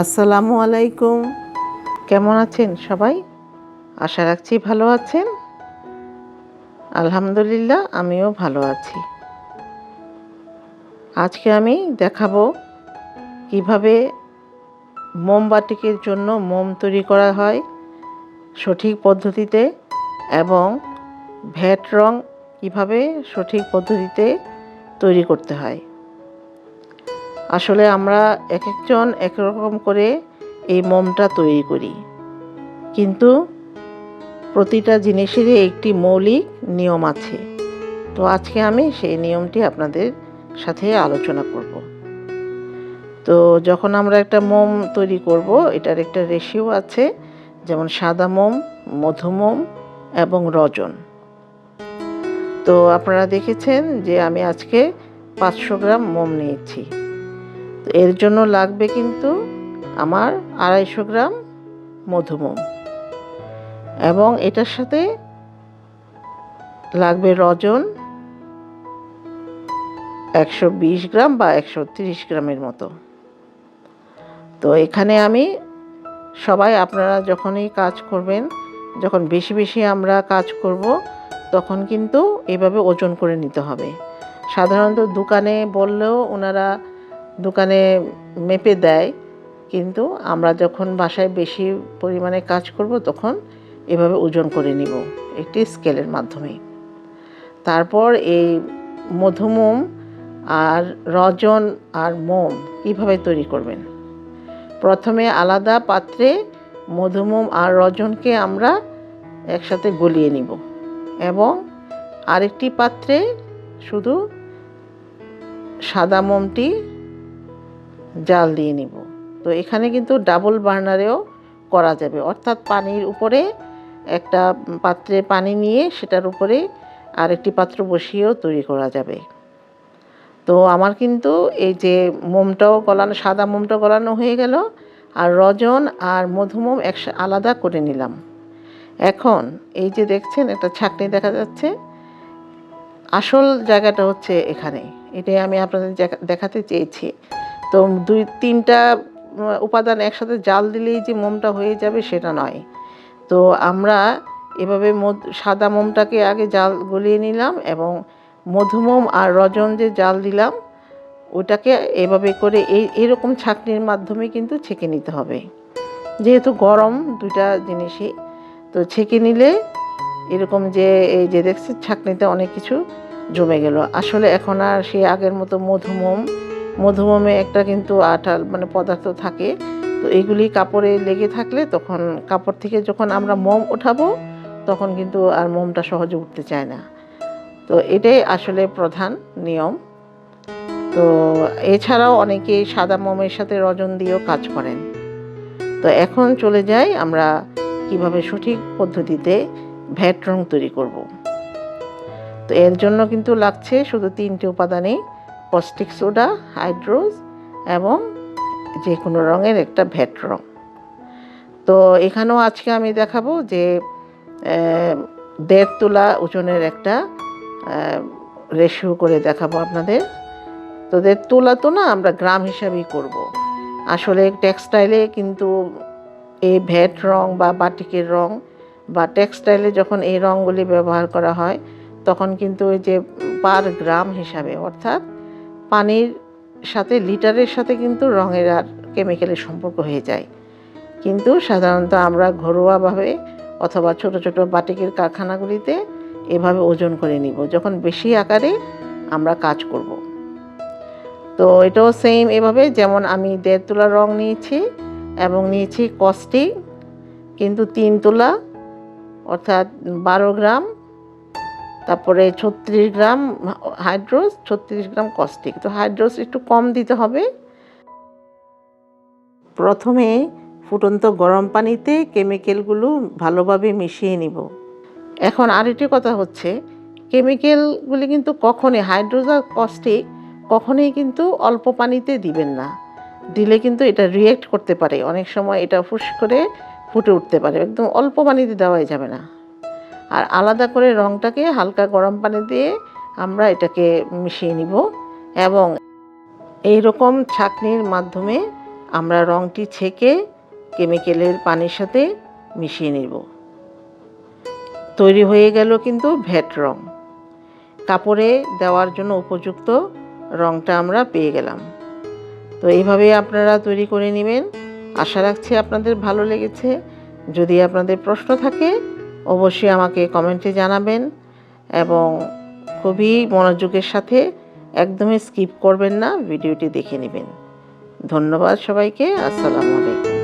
আসসালামু আলাইকুম। কেমন আছেন সবাই? আশা রাখছি ভালো আছেন। আলহামদুলিল্লাহ আমিও ভালো আছি। আজকে আমি দেখাবো কিভাবে মোমবাতিকের জন্য মোম তৈরি করা হয় সঠিক পদ্ধতিতে, এবং ভ্যাট রং কিভাবে সঠিক পদ্ধতিতে তৈরি করতে হয়। আসলে আমরা এক একজন এক রকম করে এই মোমটা তৈরি করি, কিন্তু প্রতিটা জিনিসেরই একটি মৌলিক নিয়ম আছে। তো আজকে আমি সেই নিয়মটি আপনাদের সাথে আলোচনা করব। তো যখন আমরা একটা মোম তৈরি করব, এটার একটা রেশিও আছে, যেমন সাদা মোম, মধু মোম এবং রজন। তো আপনারা দেখেছেন যে আমি আজকে 500 গ্রাম মোম নিয়েছি। তো এর জন্য লাগবে কিন্তু আমার 250 গ্রাম মধু মোম, এবং এটার সাথে লাগবে রজন 120 গ্রাম বা 130 গ্রামের মতো। তো এখানে আমি সবাই, আপনারা যখনই কাজ করবেন, যখন বেশি বেশি আমরা কাজ করব, তখন কিন্তু এভাবে ওজন করে নিতে হবে। সাধারণত দোকানে বললেও ওনারা দোকানে মেপে দেয়, কিন্তু আমরা যখন বাসায় বেশি পরিমাণে কাজ করব তখন এভাবে ওজন করে নিব একটি স্কেলের মাধ্যমে। তারপর এই মধুমোম আর রজন আর মোম কীভাবে তৈরি করবেন। প্রথমে আলাদা পাত্রে মধুমোম আর রজনকে আমরা একসাথে গলিয়ে নিব, এবং আরেকটি পাত্রে শুধু সাদা মোমটি জাল দিয়ে নিব। তো এখানে কিন্তু ডাবল বার্নারেও করা যাবে, অর্থাৎ পানির উপরে একটা পাত্রে পানি নিয়ে সেটার উপরে আরেকটি পাত্র বসিয়েও তৈরি করা যাবে। তো আমার কিন্তু এই যে মোমটাও গলানো, সাদা মোমটা গলানো হয়ে গেল, আর রজন আর মধুমোম আলাদা করে নিলাম। এখন এই যে দেখছেন একটা ছাঁকনি দেখা যাচ্ছে, আসল জায়গাটা হচ্ছে এখানে। এটাই আমি আপনাদের দেখাতে চেয়েছি। তো 2-3টা উপাদান একসাথে জাল দিলেই যে মোমটা হয়ে যাবে সেটা নয়। তো আমরা এভাবে সাদা মোমটাকে আগে জাল গলিয়ে নিলাম, এবং মধুমোম আর রজন যে জাল দিলাম ওটাকে এভাবে করে এরকম ছাঁকনির মাধ্যমে কিন্তু ছেঁকে নিতে হবে, যেহেতু গরম দুইটা জিনিসই। তো ছেঁকে নিলে এরকম যে এই যে দেখছি ছাঁকনিতে অনেক কিছু জমে গেল। আসলে এখন আর সে আগের মতো মধুমোমে একটা কিন্তু আঠাল মানে পদার্থ থাকে, তো এগুলি কাপড়ে লেগে থাকলে তখন কাপড় থেকে যখন আমরা মোম ওঠাবো তখন কিন্তু আর মোমটা সহজে উঠতে চায় না। তো এটাই আসলে প্রধান নিয়ম। তো এছাড়াও অনেকে সাদা মোমের সাথে রজন দিয়েও কাজ করেন। তো এখন চলে যাই আমরা কিভাবে সঠিক পদ্ধতিতে ভ্যাট রং তৈরি করব। তো এর জন্য কিন্তু লাগছে শুধু 3টে উপাদানই: কস্টিক সোডা, হাইড্রোজ এবং যে কোনো রঙের একটা ভ্যাট রং। তো এখানেও আজকে আমি দেখাবো যে 1.5 তোলা ওজনের একটা রেশিও করে দেখাবো আপনাদের। তো 1.5 তোলা তো না, আমরা গ্রাম হিসাবেই করব। আসলে টেক্সটাইলে কিন্তু এই ভ্যাট রং বা বাটিকের রং বা টেক্সটাইলে যখন এই রঙগুলি ব্যবহার করা হয় তখন কিন্তু ওই যে পার গ্রাম হিসাবে, অর্থাৎ পানির সাথে লিটারের সাথে কিন্তু রঙের আর কেমিক্যালের সম্পর্ক হয়ে যায়। কিন্তু সাধারণত আমরা ঘরোয়াভাবে অথবা ছোট ছোট বাটিকের কারখানাগুলিতে এভাবে ওজন করে নিব যখন বেশি আকারে আমরা কাজ করব। তো এটাও সেম এভাবে, যেমন আমি 1.5 তোলা রং নিয়েছি এবং নিয়েছি কস্টিক কিন্তু 3 তোলা, অর্থাৎ 12 গ্রাম, তারপরে 36 গ্রাম হাইড্রোজ, 36 গ্রাম কস্টিক। তো হাইড্রোজ একটু কম দিতে হবে। প্রথমে ফুটন্ত গরম পানিতে কেমিক্যালগুলো ভালোভাবে মিশিয়ে নিব। এখন আরেকটি কথা হচ্ছে, কেমিক্যালগুলি কিন্তু কখনোই, হাইড্রোজ আর কস্টিক কখনোই কিন্তু অল্প পানিতে দিবেন না। দিলে কিন্তু এটা রিঅ্যাক্ট করতে পারে, অনেক সময় এটা ফুস করে ফুটে উঠতে পারে। একদম অল্প পানিতে দেওয়াই যাবে না। আর আলাদা করে রঙটাকে হালকা গরম পানি দিয়ে আমরা এটাকে মিশিয়ে নিব, এবং এই রকম ছাঁকনির মাধ্যমে আমরা রঙটি ছেঁকে কেমিক্যালের পানির সাথে মিশিয়ে নেব। তৈরি হয়ে গেল কিন্তু ভ্যাট রং। কাপড়ে দেওয়ার জন্য উপযুক্ত রংটা আমরা পেয়ে গেলাম। তো এইভাবে আপনারা তৈরি করে নেবেন। আশা রাখছি আপনাদের ভালো লেগেছে। যদি আপনাদের প্রশ্ন থাকে অবশ্যই আমাকে কমেন্টে জানাবেন এবং খুবই মনোযোগের সাথে একদমই স্কিপ করবেন না, ভিডিওটি দেখে নেবেন। ধন্যবাদ সবাইকে। আসসালামু আলাইকুম।